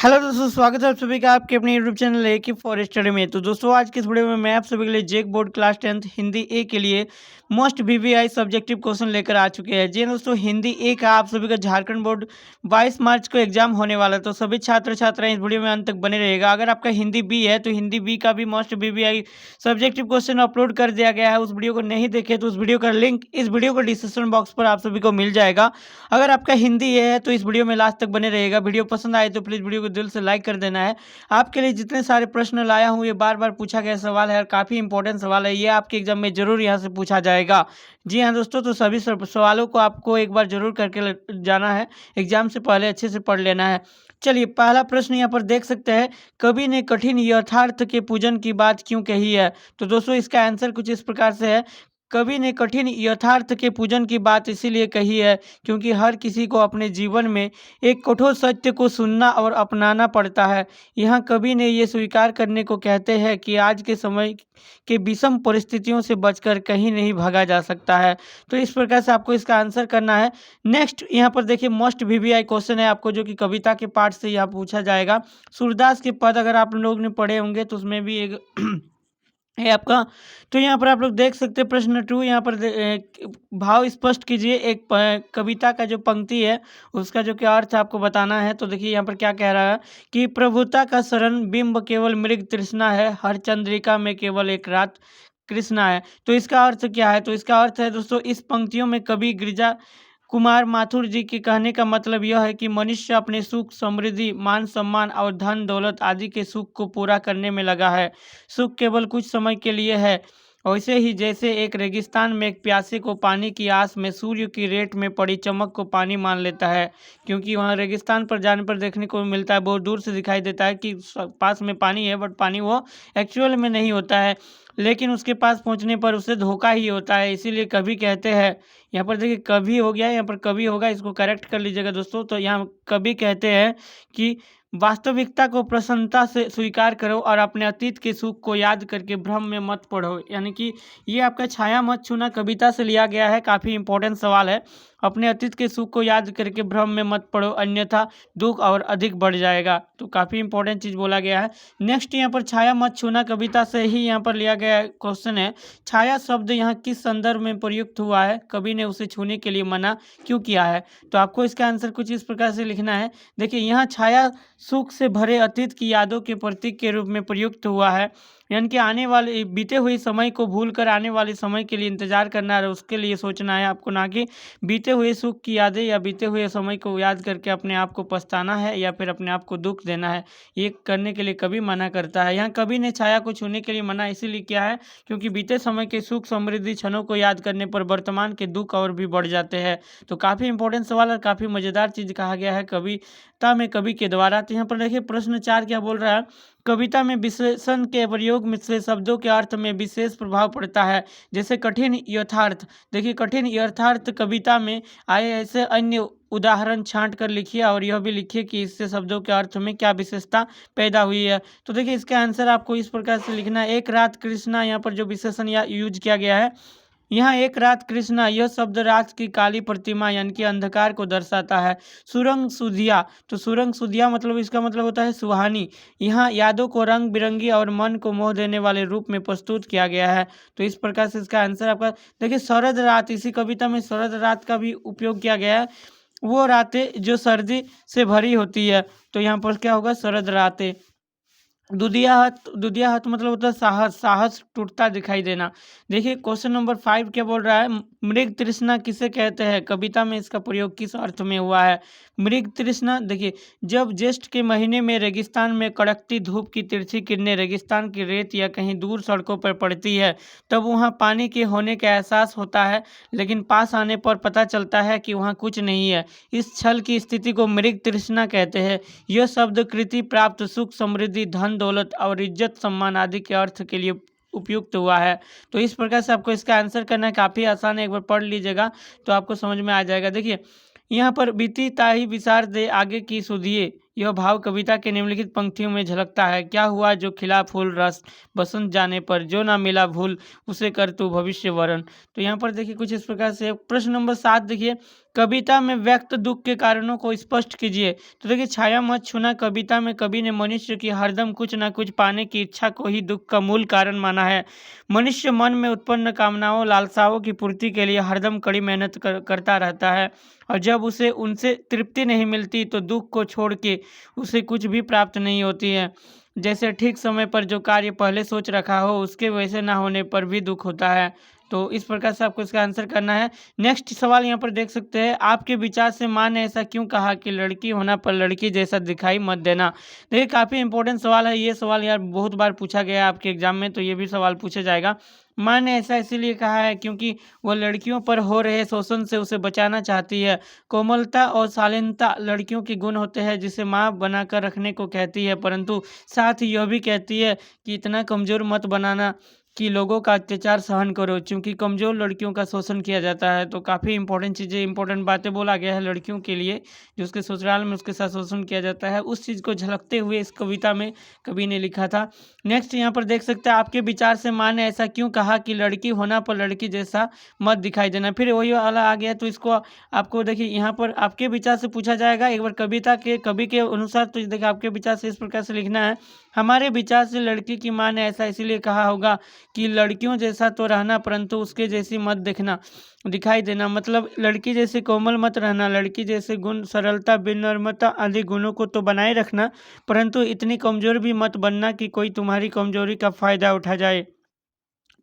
Hello दोस्तों, स्वागत है आप सभी का आपके अपने यूट्यूब चैनल ए की फॉर स्टडी में। तो दोस्तों, आज के इस वीडियो में मैं आप सभी के लिए जेक बोर्ड क्लास 10th हिंदी ए के लिए मोस्ट वीवीआई सब्जेक्टिव क्वेश्चन लेकर आ चुके हैं। जी हाँ दोस्तों, हिंदी ए का आप सभी का झारखंड बोर्ड 22 मार्च को एग्जाम होने वाला है। तो सभी छात्र छात्राएं इस वीडियो में अंत तक बने रहेगा। अगर आपका हिंदी बी है तो हिंदी बी का भी most VVI subjective question upload कर दिया गया है। उस वीडियो को नहीं देखे तो उस वीडियो का लिंक इस वीडियो को डिस्क्रिप्शन बॉक्स पर आप सभी को मिल जाएगा। अगर आपका हिंदी ये है तो इस वीडियो में लास्ट तक बने रहेगा। वीडियो पसंद आए तो प्लीज़ वीडियो को दिल से लाइक कर देना है। आपके लिए जितने सारे प्रश्न लाया हूँ ये बार बार पूछा गया सवाल है और काफ़ी इंपॉर्टेंट सवाल है। ये आपके एग्जाम में जरूर यहाँ से पूछा जाएगा। जी हाँ दोस्तों, तो सभी सवालों को आपको एक बार जरूर करके जाना है। एग्जाम से पहले अच्छे से पढ़ लेना है। चलिए, पहला प्रश्न यहाँ पर देख सकते हैं। कवि ने कठिन यथार्थ के पूजन की बात क्यों कही है? तो दोस्तों, इसका आंसर कुछ इस प्रकार से है। कवि ने कठिन यथार्थ के पूजन की बात इसीलिए कही है क्योंकि हर किसी को अपने जीवन में एक कठोर सत्य को सुनना और अपनाना पड़ता है। यहाँ कवि ने ये स्वीकार करने को कहते हैं कि आज के समय के विषम परिस्थितियों से बचकर कहीं नहीं भागा जा सकता है। तो इस प्रकार से आपको इसका आंसर करना है। नेक्स्ट यहाँ पर देखिए, मोस्ट वीवीआई क्वेश्चन है आपको, जो कि कविता के पार्ट से यहाँ पूछा जाएगा। सूरदास के पद अगर आप लोग ने पढ़े होंगे तो उसमें भी एक है आपका। तो यहाँ पर आप लोग देख सकते हैं प्रश्न 2। यहाँ पर भाव स्पष्ट कीजिए। एक कविता का जो पंक्ति है उसका जो क्या अर्थ आपको बताना है। तो देखिए यहाँ पर क्या कह रहा है कि प्रभुता का शरण बिंब केवल मृग तृष्णा है, हर चंद्रिका में केवल एक रात कृष्णा है। तो इसका अर्थ क्या है? तो इसका अर्थ है दोस्तों, इस पंक्तियों में कवि गिरिजा कुमार माथुर जी के कहने का मतलब यह है कि मनुष्य अपने सुख, समृद्धि, मान सम्मान और धन दौलत आदि के सुख को पूरा करने में लगा है। सुख केवल कुछ समय के लिए है। वैसे ही जैसे एक रेगिस्तान में एक प्यासे को पानी की आस में सूर्य की रेत में पड़ी चमक को पानी मान लेता है, क्योंकि वहाँ रेगिस्तान पर जाने पर देखने को मिलता है, बहुत दूर से दिखाई देता है कि पास में पानी है, बट पानी वो एक्चुअल में नहीं होता है। लेकिन उसके पास पहुंचने पर उसे धोखा ही होता है। इसीलिए कवि कहते हैं, यहाँ पर देखिए कवि हो गया, यहाँ पर कवि होगा, इसको करेक्ट कर लीजिएगा दोस्तों। तो यहाँ कवि कहते हैं कि वास्तविकता को प्रसन्नता से स्वीकार करो और अपने अतीत के सुख को याद करके भ्रम में मत पड़ो। यानी कि ये आपका छाया मत छूना कविता से लिया गया है। काफ़ी इंपॉर्टेंट सवाल है। अपने अतीत के सुख को याद करके भ्रम में मत पड़ो, अन्यथा दुख और अधिक बढ़ जाएगा। तो काफ़ी इंपॉर्टेंट चीज़ बोला गया है। नेक्स्ट यहाँ पर छाया मत छूना कविता से ही यहाँ पर लिया गया क्वेश्चन है। छाया शब्द यहाँ किस संदर्भ में प्रयुक्त हुआ है? कवि ने उसे छूने के लिए मना क्यों किया है? तो आपको इसका आंसर कुछ इस प्रकार से लिखना है। देखिए, यहाँ छाया सुख से भरे अतीत की यादों के प्रतीक के रूप में प्रयुक्त हुआ है। यानी कि आने वाले बीते हुए समय को भूलकर आने वाले समय के लिए इंतजार करना है, उसके लिए सोचना है आपको, ना कि बीते हुए सुख की यादें या बीते हुए समय को याद करके अपने आप को पछताना है या फिर अपने आप को दुख देना है। ये करने के लिए कभी मना करता है। यहाँ कवि ने छाया को छूने के लिए मना इसीलिए किया है क्योंकि बीते समय के सुख समृद्धि क्षणों को याद करने पर वर्तमान के दुख और भी बढ़ जाते हैं। तो काफ़ी इंपॉर्टेंट सवाल और काफ़ी मज़ेदार चीज़ कहा गया है कविता में कवि के द्वारा। तो यहाँ पर देखिए प्रश्न 4 क्या बोल रहा है। कविता में विशेषण के प्रयोग में से शब्दों के अर्थ में विशेष प्रभाव पड़ता है, जैसे कठिन यथार्थ। देखिए, कठिन यथार्थ कविता में आए ऐसे अन्य उदाहरण छांट कर लिखिए और यह भी लिखिए कि इससे शब्दों के अर्थ में क्या विशेषता पैदा हुई है। तो देखिए, इसका आंसर आपको इस प्रकार से लिखना है। एक रात कृष्णा, यहाँ पर जो विशेषण या यूज किया गया है, यहाँ एक रात कृष्णा, यह शब्द रात की काली प्रतिमा यानी कि अंधकार को दर्शाता है। सुरंग सुधिया, तो सुरंग सुधिया मतलब इसका मतलब होता है सुहानी। यहाँ यादों को रंग बिरंगी और मन को मोह देने वाले रूप में प्रस्तुत किया गया है। तो इस प्रकार से इसका आंसर आपका देखिए शरद रात, इसी कविता में शरद रात का भी उपयोग किया गया है। वो रातें जो सर्दी से भरी होती है, तो यहाँ पर क्या होगा, शरद रातें। दुधिया हाथ मतलब होता है साहस, साहस टूटता दिखाई देना। देखिए क्वेश्चन नंबर 5 क्या बोल रहा है। मृग तृष्णा किसे कहते हैं? कविता में इसका प्रयोग किस अर्थ में हुआ है? मृग तृष्णा, देखिए जब ज्येष्ठ के महीने में रेगिस्तान में कड़कती धूप की तिरछी किरणें रेगिस्तान की रेत या कहीं दूर सड़कों पर पड़ती है, तब वहाँ पानी के होने का एहसास होता है, लेकिन पास आने पर पता चलता है कि वहाँ कुछ नहीं है। इस छल की स्थिति को मृग तृष्णा कहते हैं। यह शब्द कृति प्राप्त सुख समृद्धि धन दौलत और इज्जत सम्मान आदि के अर्थ के लिए उपयुक्त हुआ है। तो इस प्रकार से आपको इसका आंसर करना है। काफ़ी आसान है, एक बार पढ़ लीजिएगा तो आपको समझ में आ जाएगा। देखिए यहाँ पर बीती ताही विसार दे आगे की सुधिए, यह भाव कविता के निम्नलिखित पंक्तियों में झलकता है। क्या हुआ जो खिला फूल रस, बसंत जाने पर जो ना मिला भूल, उसे कर तू भविष्य वरण। तो यहाँ पर देखिए कुछ इस प्रकार से प्रश्न नंबर 7 देखिए, कविता में व्यक्त दुख के कारणों को स्पष्ट कीजिए। तो देखिए, छाया मत छूना कविता में कवि ने मनुष्य की हरदम कुछ न कुछ पाने की इच्छा को ही दुख का मूल कारण माना है। मनुष्य मन में उत्पन्न कामनाओं लालसाओं की पूर्ति के लिए हरदम कड़ी मेहनत करता रहता है, और जब उसे उनसे तृप्ति नहीं मिलती तो दुख को छोड़ के उसे कुछ भी प्राप्त नहीं होती है। जैसे ठीक समय पर जो कार्य पहले सोच रखा हो उसके वैसे ना होने पर भी दुख होता है। तो इस प्रकार से आपको इसका आंसर करना है। नेक्स्ट सवाल यहाँ पर देख सकते हैं, आपके विचार से माँ ने ऐसा क्यों कहा कि लड़की होना पर लड़की जैसा दिखाई मत देना। देखिए, काफ़ी इंपॉर्टेंट सवाल है ये सवाल, यार बहुत बार पूछा गया है आपके एग्जाम में, तो ये भी सवाल पूछा जाएगा। माँ ने ऐसा इसीलिए कहा है क्योंकि वह लड़कियों पर हो रहे शोषण से उसे बचाना चाहती है। कोमलता और शालीनता लड़कियों के गुण होते हैं जिसे माँ बनाकर रखने को कहती है, परंतु साथ ही यह भी कहती है कि इतना कमज़ोर मत बनाना कि लोगों का अत्याचार सहन करो, क्योंकि कमज़ोर लड़कियों का शोषण किया जाता है। तो काफ़ी इंपॉर्टेंट चीज़ें, इंपॉर्टेंट बातें बोला गया है लड़कियों के लिए, जो उसके ससुराल में उसके साथ शोषण किया जाता है, उस चीज़ को झलकते हुए इस कविता में कवि ने लिखा था। नेक्स्ट यहाँ पर देख सकते हैं, आपके विचार से माँ ने ऐसा क्यों कहा कि लड़की होना पर लड़की जैसा मत दिखाई देना। फिर वही वाला आ गया, तो इसको आपको देखिए यहाँ पर आपके विचार से पूछा जाएगा। एक बार कविता के कवि के अनुसार तो देखिए आपके विचार से इस प्रकार से लिखना है, हमारे विचार से लड़की की माँ ने ऐसा इसीलिए कहा होगा कि लड़कियों जैसा तो रहना परंतु उसके जैसी मत दिखाई देना। मतलब लड़की जैसे कोमल मत रहना, लड़की जैसे गुण सरलता विनम्रता आदि गुणों को तो बनाए रखना, परंतु इतनी कमज़ोर भी मत बनना कि कोई तुम्हारी कमज़ोरी का फ़ायदा उठा जाए।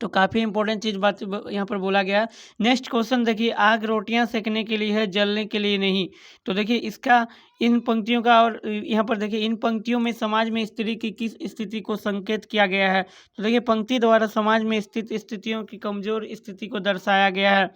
तो काफ़ी इंपॉर्टेंट चीज़ बात यहाँ पर बोला गया है। नेक्स्ट क्वेश्चन देखिए, आग रोटियां सेकने के लिए है, जलने के लिए नहीं। तो देखिए इसका इन पंक्तियों का, और यहाँ पर देखिए इन पंक्तियों में समाज में स्त्री की किस स्थिति को संकेत किया गया है। तो देखिए पंक्ति द्वारा समाज में स्थित स्थितियों की कमज़ोर स्थिति को दर्शाया गया है,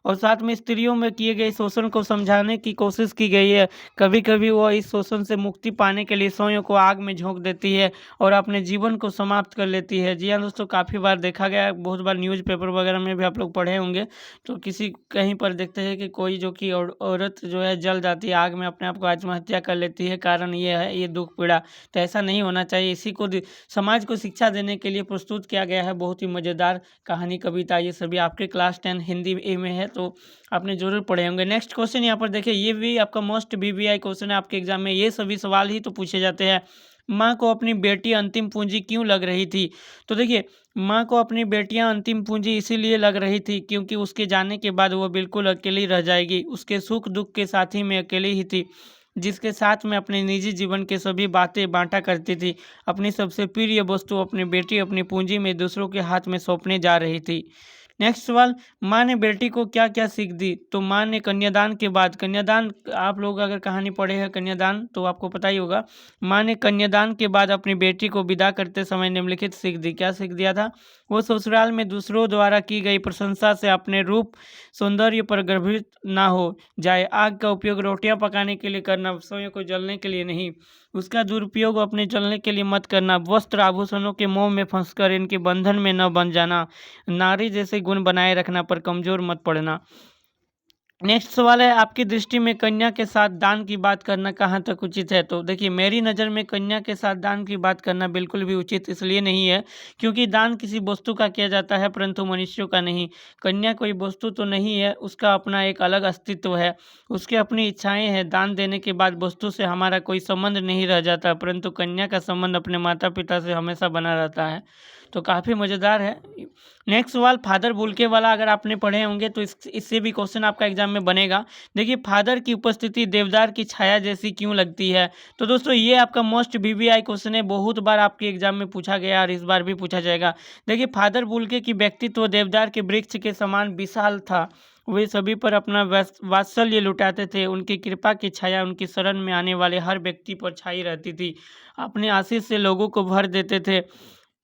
और साथ में स्त्रियों में किए गए शोषण को समझाने की कोशिश की गई है। कभी कभी वह इस शोषण से मुक्ति पाने के लिए स्वयं को आग में झोंक देती है और अपने जीवन को समाप्त कर लेती है। जी हाँ दोस्तों, काफ़ी बार देखा गया है, बहुत बार न्यूज़पेपर वगैरह में भी आप लोग पढ़े होंगे। तो किसी कहीं पर देखते हैं कि कोई जो कि औरत जो है जल जाती है आग में, अपने आप को आत्महत्या कर लेती है, कारण ये है ये दुख पीड़ा। तो ऐसा नहीं होना चाहिए, इसी को समाज को शिक्षा देने के लिए प्रस्तुत किया गया है। बहुत ही मज़ेदार कहानी कविता ये सभी आपके क्लास 10 हिंदी ए में है, तो आपने जरूर पढ़े होंगे। नेक्स्ट क्वेश्चन यहाँ पर देखिए, ये भी आपका मोस्ट वीवीआई क्वेश्चन है आपके एग्जाम में, ये सभी सवाल ही तो पूछे जाते हैं। माँ को अपनी बेटी अंतिम पूंजी क्यों लग रही थी। तो देखिए माँ को अपनी बेटियां अंतिम पूंजी इसीलिए लग रही थी क्योंकि उसके जाने के बाद वह बिल्कुल अकेली रह जाएगी। उसके सुख दुख के साथी में अकेली ही थी, जिसके साथ में अपने निजी जीवन के सभी बातें बांटा करती थी। अपनी सबसे प्रिय वस्तु अपनी बेटी अपनी पूंजी में दूसरों के हाथ में सौंपने जा रही थी। नेक्स्ट सवाल, माँ ने बेटी को क्या क्या सीख दी। तो माँ ने कन्यादान के बाद, कन्यादान आप लोग अगर कहानी पढ़े हैं कन्यादान तो आपको पता ही होगा। माँ ने कन्यादान के बाद अपनी बेटी को विदा करते समय निम्नलिखित सीख दी। क्या सीख दिया था। वो ससुराल में दूसरों द्वारा की गई प्रशंसा से अपने रूप सौंदर्य पर गर्भित ना हो जाए। आग का उपयोग रोटियां पकाने के लिए करना, स्वयं को जलने के लिए नहीं। उसका दुरुपयोग अपने जलने के लिए मत करना। वस्त्र आभूषणों के मोह में फंसकर इनके बंधन में न बन जाना। नारी जैसे गुण बनाए रखना पर कमजोर मत पड़ना। नेक्स्ट सवाल है, आपकी दृष्टि में कन्या के साथ दान की बात करना कहाँ तक उचित है। तो देखिए मेरी नज़र में कन्या के साथ दान की बात करना बिल्कुल भी उचित इसलिए नहीं है क्योंकि दान किसी वस्तु का किया जाता है परंतु मनुष्यों का नहीं। कन्या कोई वस्तु तो नहीं है, उसका अपना एक अलग अस्तित्व है, उसकी अपनी इच्छाएं हैं। दान देने के बाद वस्तु से हमारा कोई संबंध नहीं रह जाता, परंतु कन्या का संबंध अपने माता पिता से हमेशा बना रहता है। तो काफ़ी मज़ेदार है। नेक्स्ट सवाल, फादर बुल्के वाला अगर आपने पढ़े होंगे तो इससे भी क्वेश्चन आपका एग्जाम में बनेगा। देखिए फादर की उपस्थिति देवदार की छाया जैसी क्यों लगती है। तो दोस्तों ये आपका मोस्ट वीवीआई क्वेश्चन है, बहुत बार आपके एग्जाम में पूछा गया और इस बार भी पूछा जाएगा। देखिए फादर बुल्के की व्यक्तित्व देवदार के वृक्ष के समान विशाल था। वे सभी पर अपना वात्सल्य लुटाते थे। उनकी कृपा की छाया उनकी शरण में आने वाले हर व्यक्ति पर छाई रहती थी। अपने आशीष से लोगों को भर देते थे।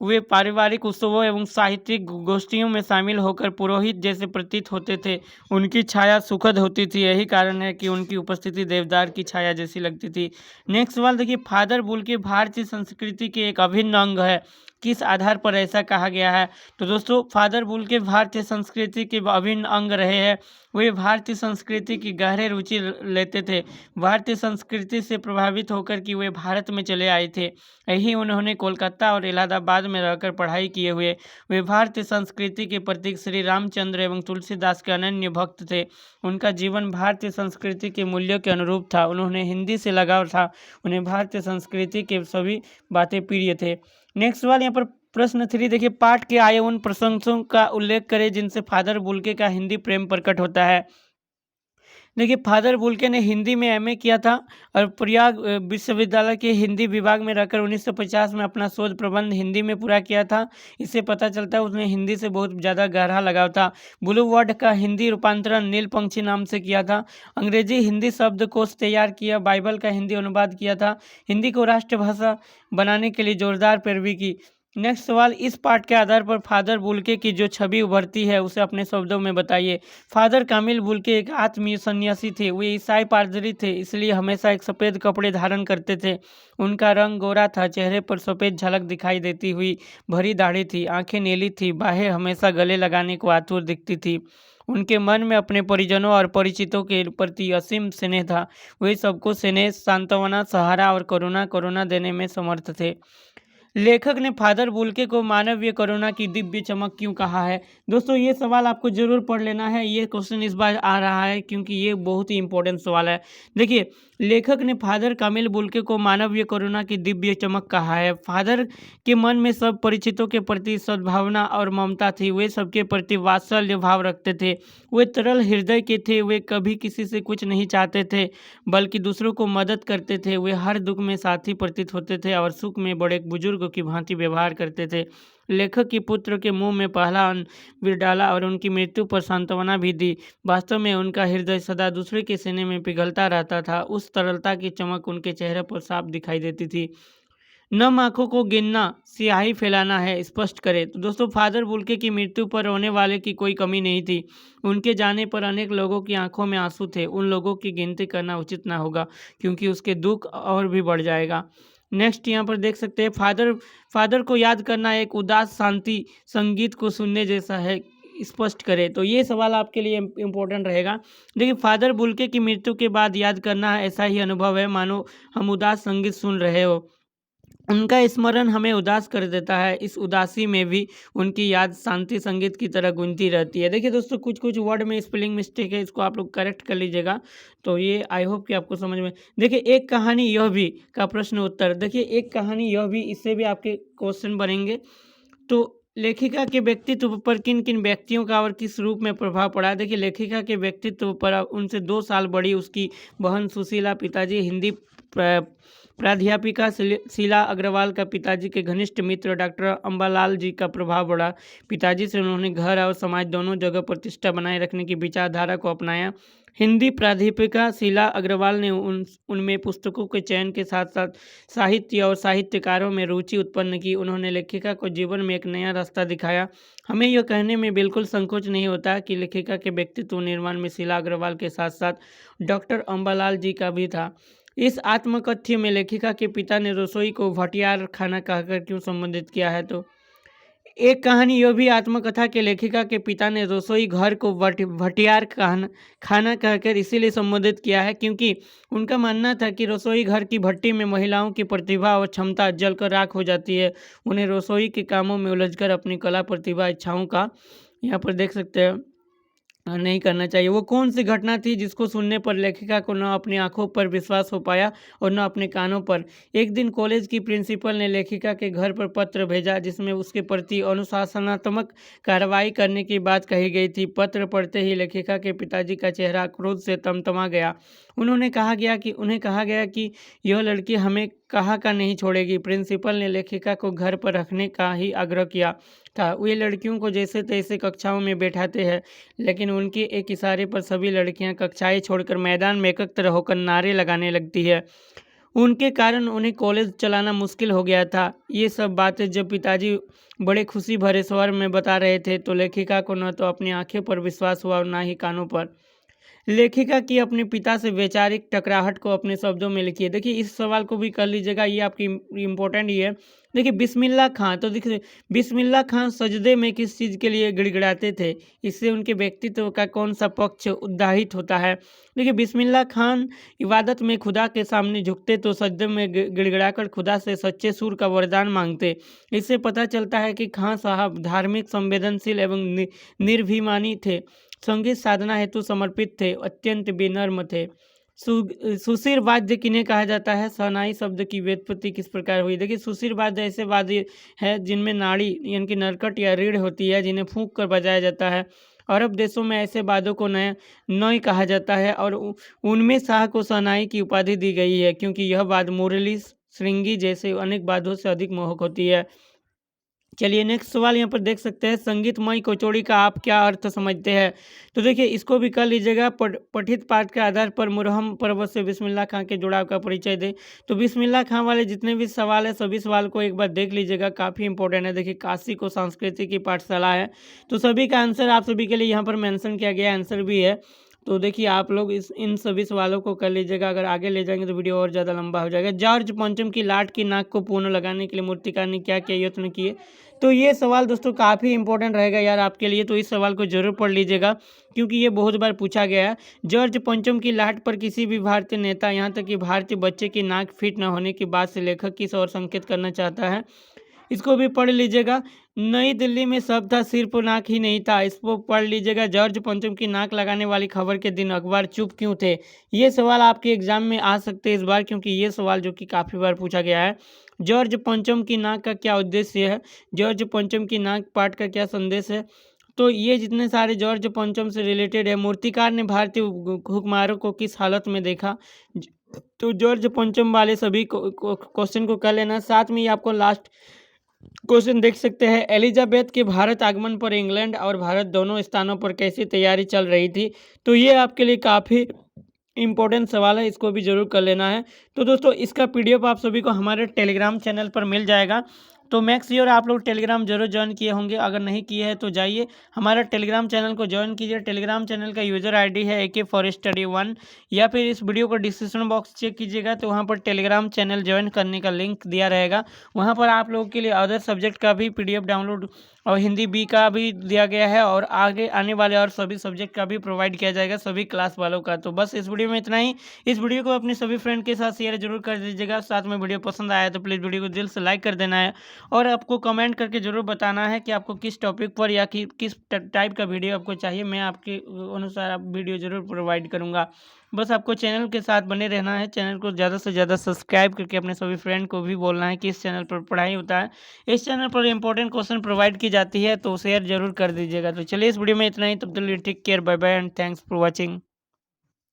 वे पारिवारिक उत्सवों एवं साहित्यिक गोष्ठियों में शामिल होकर पुरोहित जैसे प्रतीत होते थे। उनकी छाया सुखद होती थी, यही कारण है कि उनकी उपस्थिति देवदार की छाया जैसी लगती थी। नेक्स्ट सवाल देखिए, फादर बुल्के भारतीय संस्कृति के एक अभिन्न अंग है। किस आधार पर ऐसा कहा गया है? तो दोस्तों फादर बुल्के भारतीय संस्कृति के अभिन्न अंग रहे हैं। वे भारतीय संस्कृति की गहरे रुचि लेते थे। भारतीय संस्कृति से प्रभावित होकर कि वे भारत में चले आए थे। यही उन्होंने कोलकाता और इलाहाबाद में रहकर पढ़ाई किए हुए। वे भारतीय संस्कृति के प्रतीक श्री रामचंद्र एवं तुलसीदास के अनन्य भक्त थे। उनका जीवन भारतीय संस्कृति के मूल्यों के अनुरूप था। उन्होंने हिंदी से लगाव था। उन्हें भारतीय संस्कृति के सभी बातें प्रिय थे। नेक्स्ट सवाल यहाँ पर प्रश्न 3 देखिए, पाठ के आए उन प्रसंगों का उल्लेख करें जिनसे फादर बुल्के का हिंदी प्रेम प्रकट होता है। देखिए फादर बुल्के ने हिंदी में एमए किया था और प्रयाग विश्वविद्यालय के हिंदी विभाग में रहकर 1950 में अपना शोध प्रबंध हिंदी में पूरा किया था। इससे पता चलता है उसने हिंदी से बहुत ज़्यादा गहरा लगाव था। ब्लू वर्ड का हिंदी रूपांतरण नीलपंछी नाम से किया था। अंग्रेजी हिंदी शब्दकोश तैयार किया। बाइबल का हिंदी अनुवाद किया था। हिंदी को राष्ट्रभाषा बनाने के लिए जोरदार पैरवी की। नेक्स्ट सवाल, इस पाठ के आधार पर फादर बुल्के की जो छवि उभरती है उसे अपने शब्दों में बताइए। फादर कामिल बुल्के एक आत्मीय सन्यासी थे। वे ईसाई पादरी थे, इसलिए हमेशा एक सफ़ेद कपड़े धारण करते थे। उनका रंग गोरा था, चेहरे पर सफ़ेद झलक दिखाई देती हुई, भरी दाढ़ी थी, आंखें नीली थी, बाहें हमेशा गले लगाने को आतुर दिखती थी। उनके मन में अपने परिजनों और परिचितों के प्रति असीम स्नेह था। वे सबको स्नेह, सांत्वना, सहारा और करुणा देने में समर्थ थे। लेखक ने फादर बुल्के को मानवीय करुणा की दिव्य चमक क्यों कहा है? दोस्तों ये सवाल आपको जरूर पढ़ लेना है। ये क्वेश्चन इस बार आ रहा है क्योंकि ये बहुत ही इंपॉर्टेंट सवाल है। देखिए लेखक ने फादर कामिल बुल्के को मानवीय करुणा की दिव्य चमक कहा है। फादर के मन में सब परिचितों के प्रति सद्भावना और ममता थी। वे सबके प्रति वात्सल्य भाव रखते थे। वे तरल हृदय के थे। वे कभी किसी से कुछ नहीं चाहते थे बल्कि दूसरों को मदद करते थे। वे हर दुख में साथी प्रतीत होते थे और सुख में बड़े बुजुर्ग की भांति व्यवहार करते थे। लेखक की पुत्र के मुंह में पहला अन्न भी डाला और उनकी मृत्यु पर सांत्वना भी दी। वास्तव में उनका हृदय सदा दूसरे के सीने में पिघलता रहता था। उस तरलता की चमक उनके चेहरे पर साफ दिखाई देती थी। नम आंखों को गिनना स्याही फैलाना है, स्पष्ट करें। तो दोस्तों फादर बुल्के की मृत्यु पर रोने वाले की कोई कमी नहीं थी। उनके जाने पर अनेक लोगों की आंखों में आंसू थे। उन लोगों की गिनती करना उचित ना होगा क्योंकि उसके दुख और भी बढ़ जाएगा। नेक्स्ट यहाँ पर देख सकते हैं, फादर को याद करना एक उदास शांति संगीत को सुनने जैसा है, स्पष्ट करें। तो ये सवाल आपके लिए इम्पोर्टेंट रहेगा। देखिए फादर बुल्के की मृत्यु के बाद याद करना ऐसा ही अनुभव है मानो हम उदास संगीत सुन रहे हो। उनका स्मरण हमें उदास कर देता है। इस उदासी में भी उनकी याद शांति संगीत की तरह गूंजती रहती है। देखिए दोस्तों कुछ वर्ड में स्पेलिंग मिस्टेक है, इसको आप लोग करेक्ट कर लीजिएगा। तो ये आई होप कि आपको समझ में। देखिए एक कहानी यह भी का प्रश्न उत्तर। देखिए एक कहानी यह भी, इससे भी आपके क्वेश्चन बनेंगे। तो लेखिका के व्यक्तित्व पर किन किन व्यक्तियों का और किस रूप में प्रभाव पड़ा? देखिए लेखिका के व्यक्तित्व पर उनसे 2 साल बड़ी उसकी बहन सुशीला, पिताजी हिंदी प्राध्यापिका शीला अग्रवाल का पिताजी के घनिष्ठ मित्र डॉक्टर अम्बालाल जी का प्रभाव बढ़ा। पिताजी से उन्होंने घर और समाज दोनों जगह प्रतिष्ठा बनाए रखने की विचारधारा को अपनाया। हिंदी प्राध्यापिका शीला अग्रवाल ने उनमें पुस्तकों के चयन के साथ साथ साहित्य और साहित्यकारों में रुचि उत्पन्न की। उन्होंने लेखिका को जीवन में एक नया रास्ता दिखाया। हमें यह कहने में बिल्कुल संकोच नहीं होता कि लेखिका के व्यक्तित्व निर्माण में शीला अग्रवाल के साथ साथ डॉक्टर अम्बालाल जी का भी था। इस आत्मकथ्य में लेखिका के पिता ने रसोई को भटियार खाना कहकर क्यों संबोधित किया है? तो एक कहानी यह भी आत्मकथा के लेखिका के पिता ने रसोई घर को भटियार खाना कहकर इसीलिए संबोधित किया है क्योंकि उनका मानना था कि रसोई घर की भट्टी में महिलाओं की प्रतिभा और क्षमता जलकर राख हो जाती है। उन्हें रसोई के कामों में उलझकर अपनी कला, प्रतिभा, इच्छाओं का यहाँ पर देख सकते हैं नहीं करना चाहिए। वो कौन सी घटना थी जिसको सुनने पर लेखिका को न अपनी आंखों पर विश्वास हो पाया और न अपने कानों पर? एक दिन कॉलेज की प्रिंसिपल ने लेखिका के घर पर पत्र भेजा जिसमें उसके प्रति अनुशासनात्मक कार्रवाई करने की बात कही गई थी। पत्र पढ़ते ही लेखिका के पिताजी का चेहरा क्रोध से तमतमा गया। उन्हें कहा गया कि यह लड़की हमें कहा का नहीं छोड़ेगी। प्रिंसिपल ने लेखिका को घर पर रखने का ही आग्रह किया था। वे लड़कियों को जैसे तैसे कक्षाओं में बैठाते हैं, लेकिन उनके एक इशारे पर सभी लड़कियां कक्षाएं छोड़कर मैदान में एकत्र होकर नारे लगाने लगती है। उनके कारण उन्हें कॉलेज चलाना मुश्किल हो गया था। ये सब बातें जब पिताजी बड़े खुशी भरे स्वर में बता रहे थे तो लेखिका को न तो अपनी आंखें पर विश्वास हुआ और न ही कानों पर। लेखिका की अपने पिता से वैचारिक टकराहट को अपने शब्दों में लिखिए। देखिए इस सवाल को भी कर लीजिएगा, ये आपकी इम्पोर्टेंट ही है। देखिए बिस्मिल्लाह खां, तो देखिए बिस्मिल्लाह खां सजदे में किस चीज़ के लिए गिड़गिड़ाते थे? इससे उनके व्यक्तित्व का कौन सा पक्ष उद्घाटित होता है? देखिए बिस्मिल्लाह खान इबादत में खुदा के सामने झुकते तो सजदे में गिड़गिड़ाकर खुदा से सच्चे सुर का वरदान मांगते। इससे पता चलता है कि खां साहब धार्मिक, संवेदनशील एवं निर्भिमानी थे। संगीत साधना हेतु समर्पित थे, अत्यंत विनम्र थे। सुशिर वाद्य किन्हें कहा जाता है? शहनाई शब्द की व्युत्पत्ति किस प्रकार हुई? देखिए सुशिर वाद्य ऐसे वाद्य है जिनमें नाड़ी यानी कि नरकट या रीढ़ होती है, जिन्हें फूंक कर बजाया जाता है। अरब देशों में ऐसे वाद्यों को नॉय कहा जाता है और उनमें शाह को शहनाई की उपाधि दी गई है, क्योंकि यह वाद्य मुरली, श्रृंगी जैसे अनेक वाद्यों से अधिक मोहक होती है। चलिए नेक्स्ट सवाल यहाँ पर देख सकते हैं, संगीतमय कचौड़ी का आप क्या अर्थ समझते हैं? तो देखिए इसको भी कर लीजिएगा। पठित पाठ के आधार पर मुरहम पर्वत से बिस्मिल्लाह खां के जुड़ाव का परिचय दे। तो बिस्मिल्लाह खां वाले जितने भी सवाल है सभी सवाल को एक बार देख लीजिएगा, काफ़ी इंपॉर्टेंट है। देखिए काशी को संस्कृति की पाठशाला है, तो सभी का आंसर आप सभी के लिए यहाँ पर मेंशन किया गया, आंसर भी है। तो देखिए आप लोग इन सभी सवालों को कर लीजिएगा। अगर आगे ले जाएंगे तो वीडियो और ज़्यादा लंबा हो जाएगा। जॉर्ज पंचम की लाट की नाक को पूर्ण लगाने के लिए मूर्तिकार ने क्या क्या यत्न किए? तो ये सवाल दोस्तों काफ़ी इंपॉर्टेंट रहेगा यार आपके लिए, तो इस सवाल को जरूर पढ़ लीजिएगा क्योंकि ये बहुत बार पूछा गया है। जॉर्ज पंचम की लाट पर किसी भी भारतीय नेता, यहाँ तक कि भारतीय बच्चे की नाक फिट न होने की बात से लेखक किस ओर संकेत करना चाहता है? इसको भी पढ़ लीजिएगा। नई दिल्ली में सब था सिर्फ नाक ही नहीं था, इसको पढ़ लीजिएगा। जॉर्ज पंचम की नाक लगाने वाली खबर के दिन अखबार चुप क्यों थे? ये सवाल आपके एग्जाम में आ सकते हैं इस बार, क्योंकि ये सवाल जो कि काफ़ी बार पूछा गया है। जॉर्ज पंचम की नाक का क्या उद्देश्य है? जॉर्ज पंचम की नाक पाठ का क्या संदेश है? तो ये जितने सारे जॉर्ज पंचम से रिलेटेड है। मूर्तिकार ने भारतीय हुक्मरानों को किस हालत में देखा? तो जॉर्ज पंचम वाले सभी क्वेश्चन को कर लेना। साथ में ही आपको लास्ट क्वेश्चन देख सकते हैं, एलिजाबेथ के भारत आगमन पर इंग्लैंड और भारत दोनों स्थानों पर कैसी तैयारी चल रही थी? तो ये आपके लिए काफ़ी इंपॉर्टेंट सवाल है, इसको भी जरूर कर लेना है। तो दोस्तों इसका पीडीएफ आप सभी को हमारे टेलीग्राम चैनल पर मिल जाएगा, तो मेक श्योर आप लोग टेलीग्राम जरूर ज्वाइन किए होंगे। अगर नहीं किए हैं तो जाइए हमारा टेलीग्राम चैनल को ज्वाइन कीजिए। टेलीग्राम चैनल का यूज़र आईडी है AK4Study1, या फिर इस वीडियो को डिस्क्रिप्शन बॉक्स चेक कीजिएगा तो वहाँ पर टेलीग्राम चैनल ज्वाइन करने का लिंक दिया रहेगा। वहाँ पर आप लोगों के लिए अदर सब्जेक्ट का भी PDF डाउनलोड और हिंदी बी का भी दिया गया है, और आगे आने वाले और सभी सब्जेक्ट का भी प्रोवाइड किया जाएगा सभी क्लास वालों का। तो बस इस वीडियो में इतना ही। इस वीडियो को अपने सभी फ्रेंड के साथ शेयर जरूर कर दीजिएगा। साथ में वीडियो पसंद आया तो प्लीज़ वीडियो को दिल से लाइक कर देना है, और आपको कमेंट करके ज़रूर बताना है कि आपको किस टॉपिक पर या कि किस टाइप का वीडियो आपको चाहिए। मैं आपके अनुसार आप वीडियो ज़रूर प्रोवाइड करूँगा। बस आपको चैनल के साथ बने रहना है। चैनल को ज़्यादा से ज़्यादा सब्सक्राइब करके अपने सभी फ्रेंड को भी बोलना है कि इस चैनल पर पढ़ाई होता है, इस चैनल पर इंपॉर्टेंट क्वेश्चन प्रोवाइड की जाती है, तो शेयर जरूर कर दीजिएगा। तो चलिए इस वीडियो में इतना ही, तब तक के लिए take care, bye bye and thanks for watching.